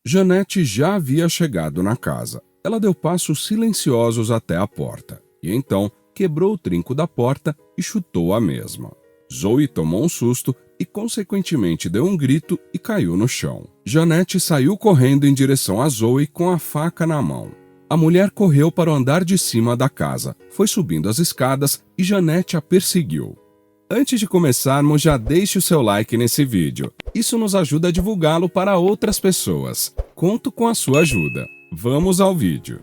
Janete já havia chegado na casa. Ela deu passos silenciosos até a porta, e então quebrou o trinco da porta e chutou a mesma. Zoe tomou um susto e, consequentemente, deu um grito e caiu no chão. Janete saiu correndo em direção a Zoe com a faca na mão. A mulher correu para o andar de cima da casa, foi subindo as escadas e Janete a perseguiu. Antes de começarmos, já deixe o seu like nesse vídeo. Isso nos ajuda a divulgá-lo para outras pessoas. Conto com a sua ajuda. Vamos ao vídeo.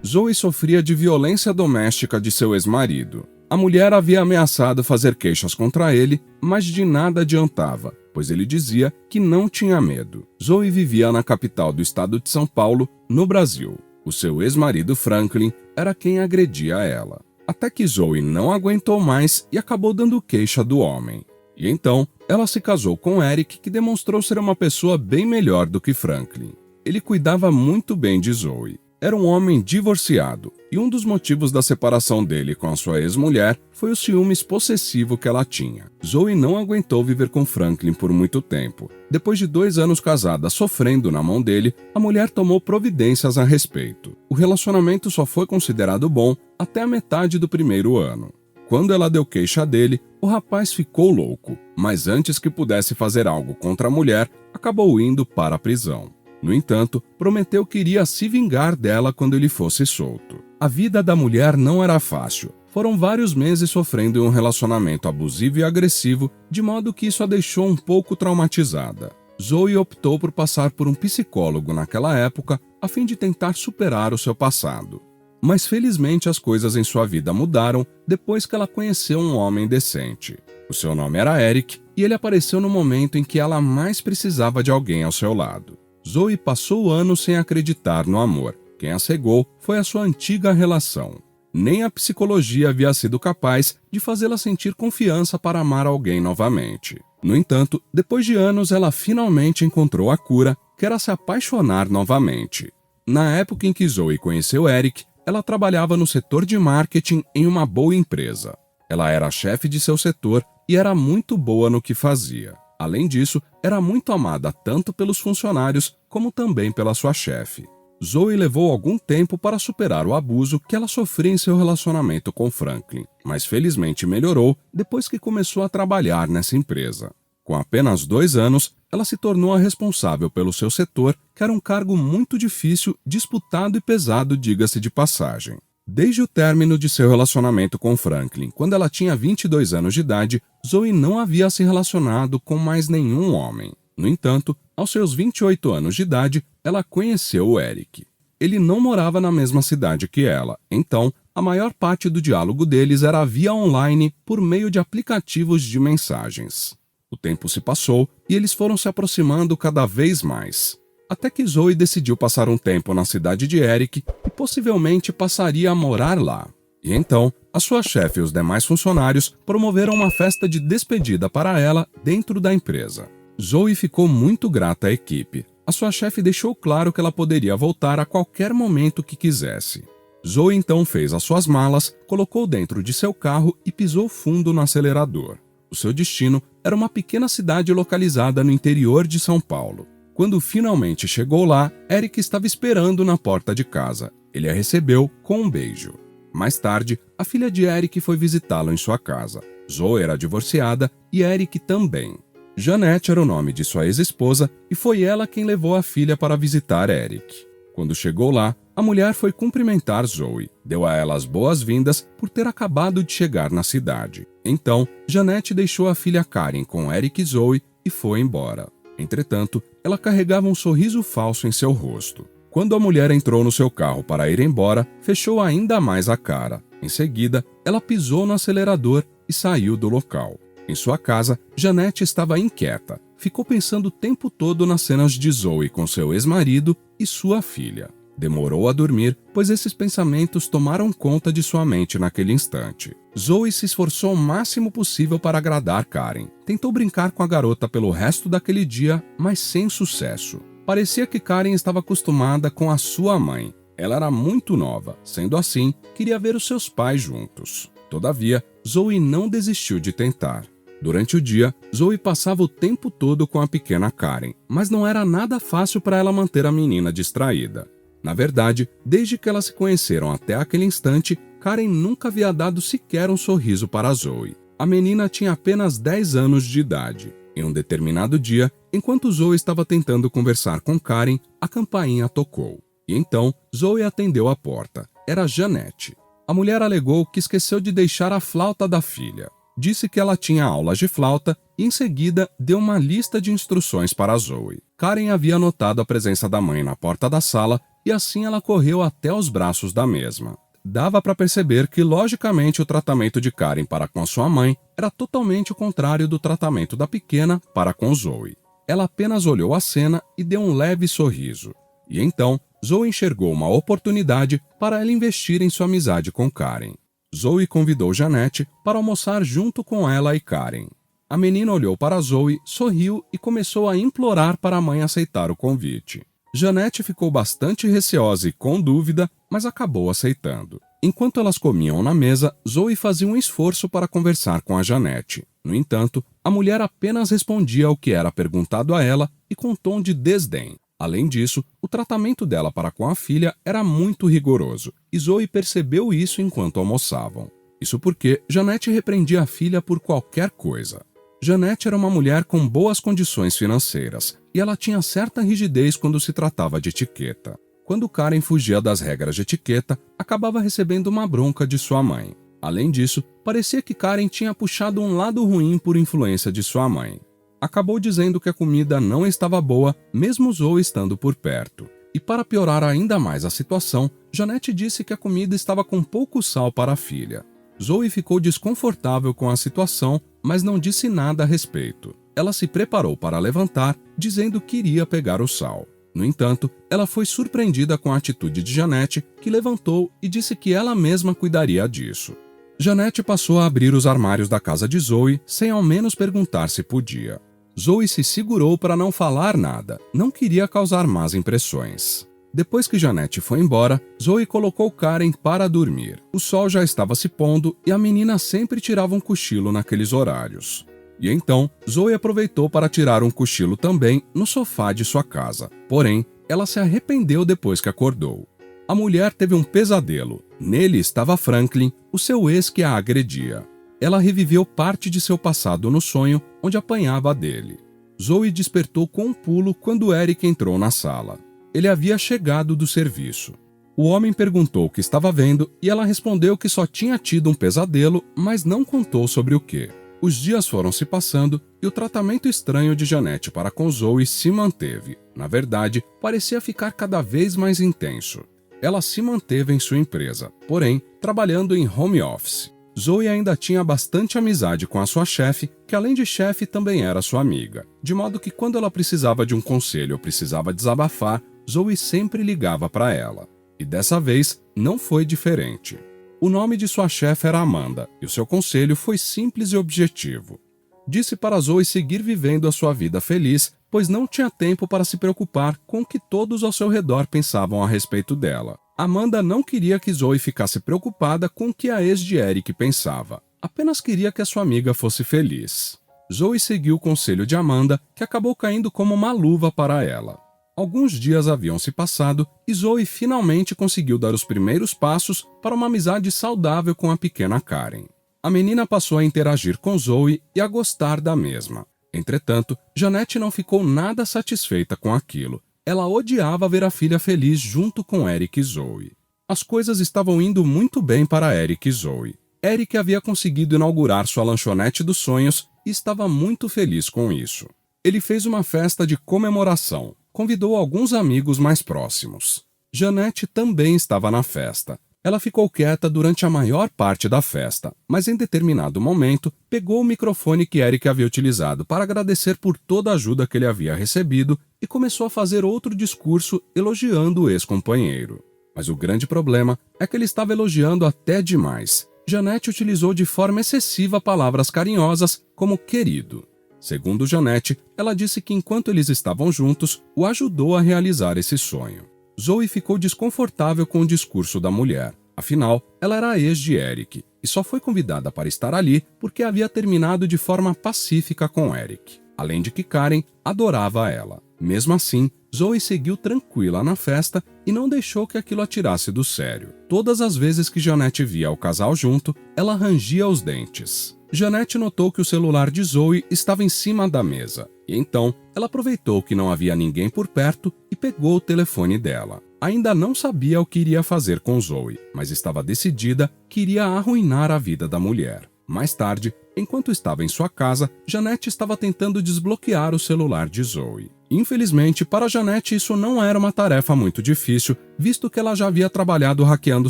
Zoe sofria de violência doméstica de seu ex-marido. A mulher havia ameaçado fazer queixas contra ele, mas de nada adiantava, pois ele dizia que não tinha medo. Zoe vivia na capital do estado de São Paulo, no Brasil. O seu ex-marido Franklin era quem agredia ela. Até que Zoe não aguentou mais e acabou dando queixa do homem. E então, ela se casou com Eric, que demonstrou ser uma pessoa bem melhor do que Franklin. Ele cuidava muito bem de Zoe. Era um homem divorciado, e um dos motivos da separação dele com a sua ex-mulher foi o ciúmes possessivo que ela tinha. Zoe não aguentou viver com Franklin por muito tempo. Depois de 2 anos casada sofrendo na mão dele, a mulher tomou providências a respeito. O relacionamento só foi considerado bom até a metade do primeiro ano. Quando ela deu queixa dele, o rapaz ficou louco, mas antes que pudesse fazer algo contra a mulher, acabou indo para a prisão. No entanto, prometeu que iria se vingar dela quando ele fosse solto. A vida da mulher não era fácil. Foram vários meses sofrendo em um relacionamento abusivo e agressivo, de modo que isso a deixou um pouco traumatizada. Zoe optou por passar por um psicólogo naquela época, a fim de tentar superar o seu passado. Mas felizmente as coisas em sua vida mudaram depois que ela conheceu um homem decente. O seu nome era Eric e ele apareceu no momento em que ela mais precisava de alguém ao seu lado. Zoe passou anos sem acreditar no amor. Quem a cegou foi a sua antiga relação. Nem a psicologia havia sido capaz de fazê-la sentir confiança para amar alguém novamente. No entanto, depois de anos, ela finalmente encontrou a cura, que era se apaixonar novamente. Na época em que Zoe conheceu Eric, ela trabalhava no setor de marketing em uma boa empresa. Ela era a chefe de seu setor e era muito boa no que fazia. Além disso, era muito amada tanto pelos funcionários como também pela sua chefe. Zoe levou algum tempo para superar o abuso que ela sofria em seu relacionamento com Franklin, mas felizmente melhorou depois que começou a trabalhar nessa empresa. Com apenas 2 anos, ela se tornou a responsável pelo seu setor, que era um cargo muito difícil, disputado e pesado, diga-se de passagem. Desde o término de seu relacionamento com Franklin, quando ela tinha 22 anos de idade, Zoe não havia se relacionado com mais nenhum homem. No entanto, aos seus 28 anos de idade, ela conheceu o Eric. Ele não morava na mesma cidade que ela, então a maior parte do diálogo deles era via online por meio de aplicativos de mensagens. O tempo se passou e eles foram se aproximando cada vez mais. Até que Zoe decidiu passar um tempo na cidade de Eric e possivelmente passaria a morar lá. E então, a sua chefe e os demais funcionários promoveram uma festa de despedida para ela dentro da empresa. Zoe ficou muito grata à equipe. A sua chefe deixou claro que ela poderia voltar a qualquer momento que quisesse. Zoe então fez as suas malas, colocou dentro de seu carro e pisou fundo no acelerador. O seu destino era uma pequena cidade localizada no interior de São Paulo. Quando finalmente chegou lá, Eric estava esperando na porta de casa. Ele a recebeu com um beijo. Mais tarde, a filha de Eric foi visitá-lo em sua casa. Zoe era divorciada e Eric também. Janete era o nome de sua ex-esposa e foi ela quem levou a filha para visitar Eric. Quando chegou lá, a mulher foi cumprimentar Zoe. Deu a ela as boas-vindas por ter acabado de chegar na cidade. Então, Janete deixou a filha Karen com Eric e Zoe e foi embora. Entretanto, ela carregava um sorriso falso em seu rosto. Quando a mulher entrou no seu carro para ir embora, fechou ainda mais a cara. Em seguida, ela pisou no acelerador e saiu do local. Em sua casa, Janete estava inquieta. Ficou pensando o tempo todo nas cenas de Zoe com seu ex-marido e sua filha. Demorou a dormir, pois esses pensamentos tomaram conta de sua mente naquele instante. Zoe se esforçou o máximo possível para agradar Karen. Tentou brincar com a garota pelo resto daquele dia, mas sem sucesso. Parecia que Karen estava acostumada com a sua mãe. Ela era muito nova, sendo assim, queria ver os seus pais juntos. Todavia, Zoe não desistiu de tentar. Durante o dia, Zoe passava o tempo todo com a pequena Karen, mas não era nada fácil para ela manter a menina distraída. Na verdade, desde que elas se conheceram até aquele instante, Karen nunca havia dado sequer um sorriso para Zoe. A menina tinha apenas 10 anos de idade. Em um determinado dia, enquanto Zoe estava tentando conversar com Karen, a campainha tocou. E então, Zoe atendeu a porta. Era Janete. A mulher alegou que esqueceu de deixar a flauta da filha. Disse que ela tinha aulas de flauta e, em seguida, deu uma lista de instruções para Zoe. Karen havia notado a presença da mãe na porta da sala e assim ela correu até os braços da mesma. Dava para perceber que, logicamente, o tratamento de Karen para com sua mãe era totalmente o contrário do tratamento da pequena para com Zoe. Ela apenas olhou a cena e deu um leve sorriso. E então, Zoe enxergou uma oportunidade para ela investir em sua amizade com Karen. Zoe convidou Janete para almoçar junto com ela e Karen. A menina olhou para Zoe, sorriu e começou a implorar para a mãe aceitar o convite. Janete ficou bastante receosa e com dúvida, mas acabou aceitando. Enquanto elas comiam na mesa, Zoe fazia um esforço para conversar com a Janete. No entanto, a mulher apenas respondia ao que era perguntado a ela e com tom de desdém. Além disso, o tratamento dela para com a filha era muito rigoroso, e Zoe percebeu isso enquanto almoçavam. Isso porque Janete repreendia a filha por qualquer coisa. Janete era uma mulher com boas condições financeiras, e ela tinha certa rigidez quando se tratava de etiqueta. Quando Karen fugia das regras de etiqueta, acabava recebendo uma bronca de sua mãe. Além disso, parecia que Karen tinha puxado um lado ruim por influência de sua mãe. Acabou dizendo que a comida não estava boa, mesmo Zoe estando por perto. E para piorar ainda mais a situação, Janete disse que a comida estava com pouco sal para a filha. Zoe ficou desconfortável com a situação, mas não disse nada a respeito. Ela se preparou para levantar, dizendo que iria pegar o sal. No entanto, ela foi surpreendida com a atitude de Janete, que levantou e disse que ela mesma cuidaria disso. Janete passou a abrir os armários da casa de Zoe, sem ao menos perguntar se podia. Zoe se segurou para não falar nada, não queria causar más impressões. Depois que Janete foi embora, Zoe colocou Karen para dormir. O sol já estava se pondo e a menina sempre tirava um cochilo naqueles horários. E então, Zoe aproveitou para tirar um cochilo também no sofá de sua casa. Porém, ela se arrependeu depois que acordou. A mulher teve um pesadelo. Nele estava Franklin, o seu ex que a agredia. Ela reviveu parte de seu passado no sonho, onde apanhava dele. Zoe despertou com um pulo quando Eric entrou na sala. Ele havia chegado do serviço. O homem perguntou o que estava vendo e ela respondeu que só tinha tido um pesadelo, mas não contou sobre o que. Os dias foram se passando e o tratamento estranho de Janete para com Zoe se manteve. Na verdade, parecia ficar cada vez mais intenso. Ela se manteve em sua empresa, porém, trabalhando em home office. Zoe ainda tinha bastante amizade com a sua chefe, que além de chefe também era sua amiga, de modo que quando ela precisava de um conselho ou precisava desabafar, Zoe sempre ligava para ela. E dessa vez não foi diferente. O nome de sua chefe era Amanda, e o seu conselho foi simples e objetivo. Disse para Zoe seguir vivendo a sua vida feliz, pois não tinha tempo para se preocupar com o que todos ao seu redor pensavam a respeito dela. Amanda não queria que Zoe ficasse preocupada com o que a ex de Eric pensava. Apenas queria que a sua amiga fosse feliz. Zoe seguiu o conselho de Amanda, que acabou caindo como uma luva para ela. Alguns dias haviam se passado e Zoe finalmente conseguiu dar os primeiros passos para uma amizade saudável com a pequena Karen. A menina passou a interagir com Zoe e a gostar da mesma. Entretanto, Janete não ficou nada satisfeita com aquilo. Ela odiava ver a filha feliz junto com Eric e Zoe. As coisas estavam indo muito bem para Eric e Zoe. Eric havia conseguido inaugurar sua lanchonete dos sonhos e estava muito feliz com isso. Ele fez uma festa de comemoração, convidou alguns amigos mais próximos. Janete também estava na festa. Ela ficou quieta durante a maior parte da festa, mas em determinado momento pegou o microfone que Eric havia utilizado para agradecer por toda a ajuda que ele havia recebido e começou a fazer outro discurso elogiando o ex-companheiro. Mas o grande problema é que ele estava elogiando até demais. Janete utilizou de forma excessiva palavras carinhosas como querido. Segundo Janete, ela disse que enquanto eles estavam juntos, o ajudou a realizar esse sonho. Zoe ficou desconfortável com o discurso da mulher. Afinal, ela era a ex de Eric. e só foi convidada para estar ali porque havia terminado de forma pacífica com Eric. Além de que Karen adorava ela. Mesmo assim, Zoe seguiu tranquila na festa e não deixou que aquilo a tirasse do sério. Todas as vezes que Jeanette via o casal junto, ela rangia os dentes. Jeanette notou que o celular de Zoe estava em cima da mesa, e então ela aproveitou que não havia ninguém por perto e pegou o telefone dela. Ainda não sabia o que iria fazer com Zoe, mas estava decidida que iria arruinar a vida da mulher. Mais tarde, enquanto estava em sua casa, Jeanette estava tentando desbloquear o celular de Zoe. Infelizmente, para Jeanette isso não era uma tarefa muito difícil, visto que ela já havia trabalhado hackeando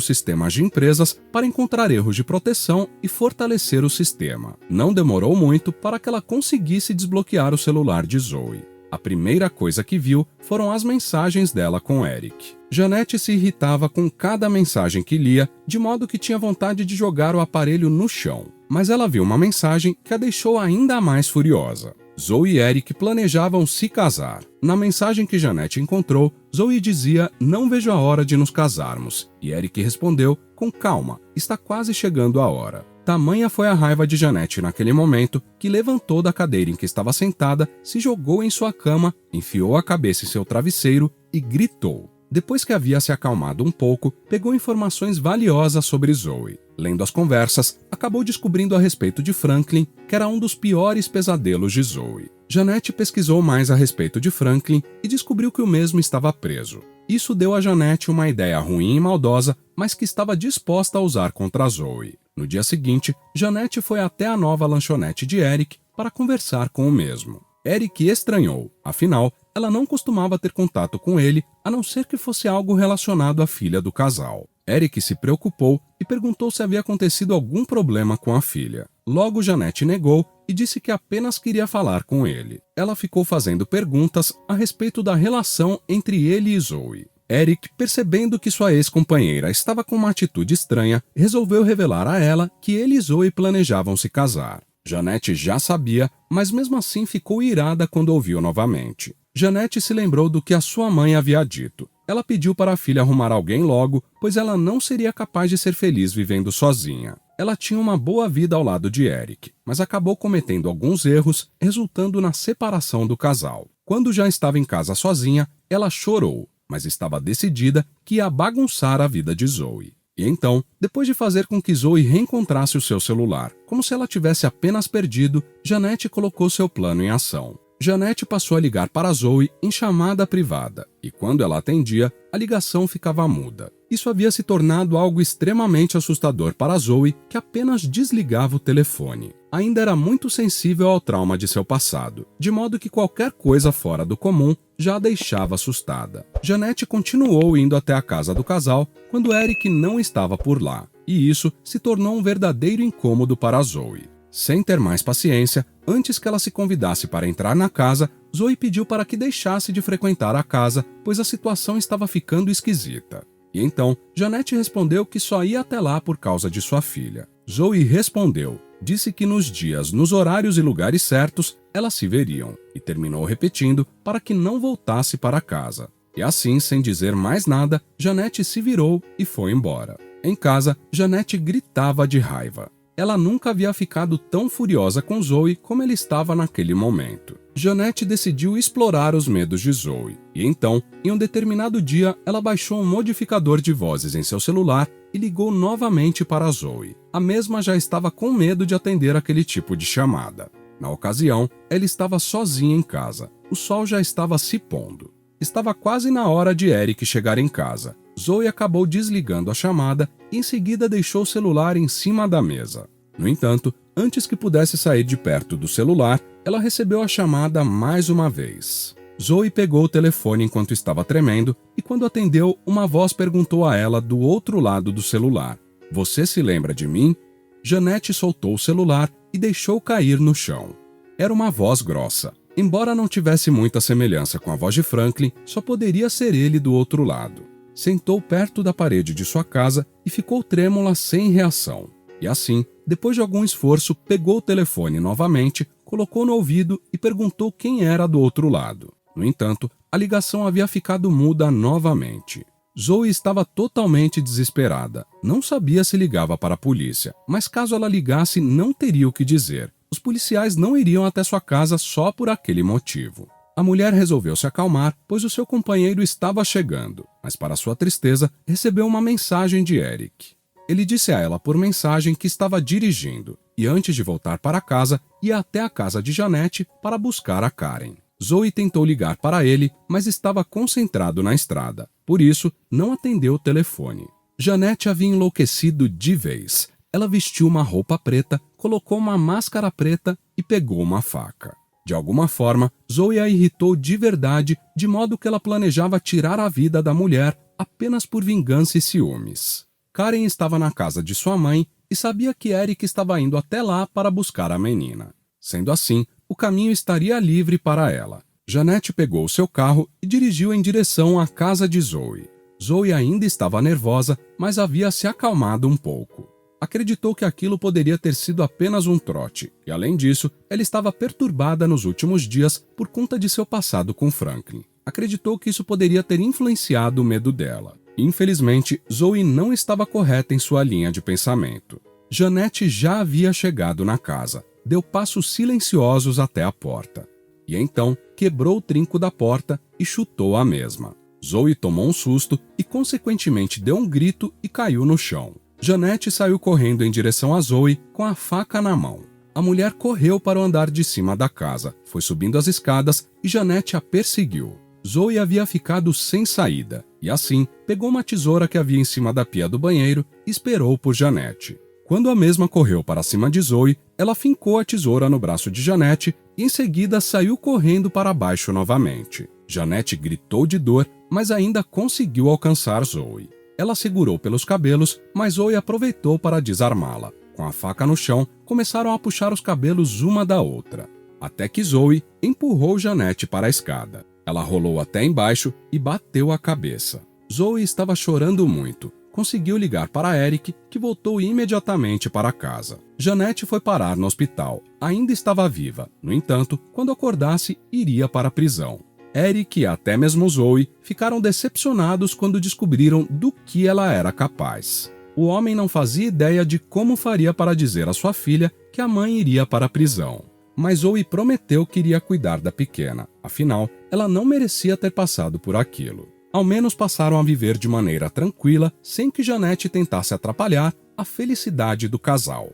sistemas de empresas para encontrar erros de proteção e fortalecer o sistema. Não demorou muito para que ela conseguisse desbloquear o celular de Zoe. A primeira coisa que viu foram as mensagens dela com Eric. Jeanette se irritava com cada mensagem que lia, de modo que tinha vontade de jogar o aparelho no chão. Mas ela viu uma mensagem que a deixou ainda mais furiosa. Zoe e Eric planejavam se casar. Na mensagem que Jeanette encontrou, Zoe dizia: "Não vejo a hora de nos casarmos", e Eric respondeu: "Com calma, está quase chegando a hora". Tamanha foi a raiva de Jeanette naquele momento que levantou da cadeira em que estava sentada, se jogou em sua cama, enfiou a cabeça em seu travesseiro e gritou. Depois que havia se acalmado um pouco, pegou informações valiosas sobre Zoe. Lendo as conversas, acabou descobrindo a respeito de Franklin, que era um dos piores pesadelos de Zoe. Jeanette pesquisou mais a respeito de Franklin e descobriu que o mesmo estava preso. Isso deu a Jeanette uma ideia ruim e maldosa, mas que estava disposta a usar contra Zoe. No dia seguinte, Jeanette foi até a nova lanchonete de Eric para conversar com o mesmo. Eric estranhou, afinal, ela não costumava ter contato com ele, a não ser que fosse algo relacionado à filha do casal. Eric se preocupou e perguntou se havia acontecido algum problema com a filha. Logo, Jeanette negou e disse que apenas queria falar com ele. Ela ficou fazendo perguntas a respeito da relação entre ele e Zoe. Eric, percebendo que sua ex-companheira estava com uma atitude estranha, resolveu revelar a ela que ele e Zoe planejavam se casar. Jeanette já sabia, mas mesmo assim ficou irada quando ouviu novamente. Jeanette se lembrou do que a sua mãe havia dito. Ela pediu para a filha arrumar alguém logo, pois ela não seria capaz de ser feliz vivendo sozinha. Ela tinha uma boa vida ao lado de Eric, mas acabou cometendo alguns erros, resultando na separação do casal. Quando já estava em casa sozinha, ela chorou, mas estava decidida que ia bagunçar a vida de Zoe. E então, depois de fazer com que Zoe reencontrasse o seu celular, como se ela tivesse apenas perdido, Jeanette colocou seu plano em ação. Jeanette passou a ligar para Zoe em chamada privada, e quando ela atendia, a ligação ficava muda. Isso havia se tornado algo extremamente assustador para Zoe, que apenas desligava o telefone. Ainda era muito sensível ao trauma de seu passado, de modo que qualquer coisa fora do comum já a deixava assustada. Jeanette continuou indo até a casa do casal quando Eric não estava por lá, e isso se tornou um verdadeiro incômodo para Zoe. Sem ter mais paciência, antes que ela se convidasse para entrar na casa, Zoe pediu para que deixasse de frequentar a casa, pois a situação estava ficando esquisita. E então, Jeanette respondeu que só ia até lá por causa de sua filha. Zoe respondeu, disse que nos dias, nos horários e lugares certos, elas se veriam, e terminou repetindo para que não voltasse para casa. E assim, sem dizer mais nada, Jeanette se virou e foi embora. Em casa, Jeanette gritava de raiva. Ela nunca havia ficado tão furiosa com Zoe como ele estava naquele momento. Jeanette decidiu explorar os medos de Zoe, e então, em um determinado dia, ela baixou um modificador de vozes em seu celular e ligou novamente para Zoe. A mesma já estava com medo de atender aquele tipo de chamada. Na ocasião, ela estava sozinha em casa. O sol já estava se pondo. Estava quase na hora de Eric chegar em casa. Zoe acabou desligando a chamada e em seguida deixou o celular em cima da mesa. No entanto, antes que pudesse sair de perto do celular, ela recebeu a chamada mais uma vez. Zoe pegou o telefone enquanto estava tremendo e quando atendeu, uma voz perguntou a ela do outro lado do celular: "Você se lembra de mim?" Jeanette soltou o celular e deixou cair no chão. Era uma voz grossa. Embora não tivesse muita semelhança com a voz de Franklin, só poderia ser ele do outro lado. Sentou perto da parede de sua casa e ficou trêmula sem reação. E assim, depois de algum esforço, pegou o telefone novamente, colocou no ouvido e perguntou quem era do outro lado. No entanto, a ligação havia ficado muda novamente. Zoe estava totalmente desesperada. Não sabia se ligava para a polícia, mas caso ela ligasse, não teria o que dizer. Os policiais não iriam até sua casa só por aquele motivo. A mulher resolveu se acalmar, pois o seu companheiro estava chegando, mas para sua tristeza, recebeu uma mensagem de Eric. Ele disse a ela por mensagem que estava dirigindo, e antes de voltar para casa, ia até a casa de Jeanette para buscar a Karen. Zoe tentou ligar para ele, mas estava concentrado na estrada. Por isso, não atendeu o telefone. Jeanette havia enlouquecido de vez. Ela vestiu uma roupa preta, colocou uma máscara preta e pegou uma faca. De alguma forma, Zoe a irritou de verdade, de modo que ela planejava tirar a vida da mulher apenas por vingança e ciúmes. Karen estava na casa de sua mãe e sabia que Eric estava indo até lá para buscar a menina. Sendo assim, o caminho estaria livre para ela. Jeanette pegou seu carro e dirigiu em direção à casa de Zoe. Zoe ainda estava nervosa, mas havia se acalmado um pouco. Acreditou que aquilo poderia ter sido apenas um trote, e além disso, ela estava perturbada nos últimos dias por conta de seu passado com Franklin. Acreditou que isso poderia ter influenciado o medo dela. Infelizmente, Zoe não estava correta em sua linha de pensamento. Jeanette já havia chegado na casa, deu passos silenciosos até a porta. E então, quebrou o trinco da porta e chutou a mesma. Zoe tomou um susto e, consequentemente, deu um grito e caiu no chão. Jeanette saiu correndo em direção a Zoe com a faca na mão. A mulher correu para o andar de cima da casa, foi subindo as escadas e Jeanette a perseguiu. Zoe havia ficado sem saída e, assim, pegou uma tesoura que havia em cima da pia do banheiro e esperou por Jeanette. Quando a mesma correu para cima de Zoe, ela fincou a tesoura no braço de Jeanette e, em seguida, saiu correndo para baixo novamente. Jeanette gritou de dor, mas ainda conseguiu alcançar Zoe. Ela segurou pelos cabelos, mas Zoe aproveitou para desarmá-la. Com a faca no chão, começaram a puxar os cabelos uma da outra, até que Zoe empurrou Jeanette para a escada. Ela rolou até embaixo e bateu a cabeça. Zoe estava chorando muito. Conseguiu ligar para Eric, que voltou imediatamente para casa. Jeanette foi parar no hospital. Ainda estava viva. No entanto, quando acordasse, iria para a prisão. Eric e até mesmo Zoe ficaram decepcionados quando descobriram do que ela era capaz. O homem não fazia ideia de como faria para dizer à sua filha que a mãe iria para a prisão. Mas Zoe prometeu que iria cuidar da pequena. Afinal, ela não merecia ter passado por aquilo. Ao menos passaram a viver de maneira tranquila, sem que Jeanette tentasse atrapalhar a felicidade do casal.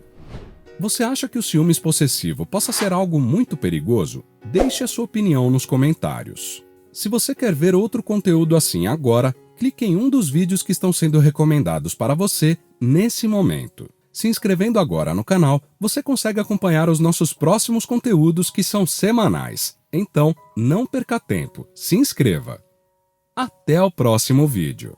Você acha que o ciúmes possessivo possa ser algo muito perigoso? Deixe a sua opinião nos comentários. Se você quer ver outro conteúdo assim agora, clique em um dos vídeos que estão sendo recomendados para você nesse momento. Se inscrevendo agora no canal, você consegue acompanhar os nossos próximos conteúdos que são semanais. Então, não perca tempo, se inscreva. Até o próximo vídeo.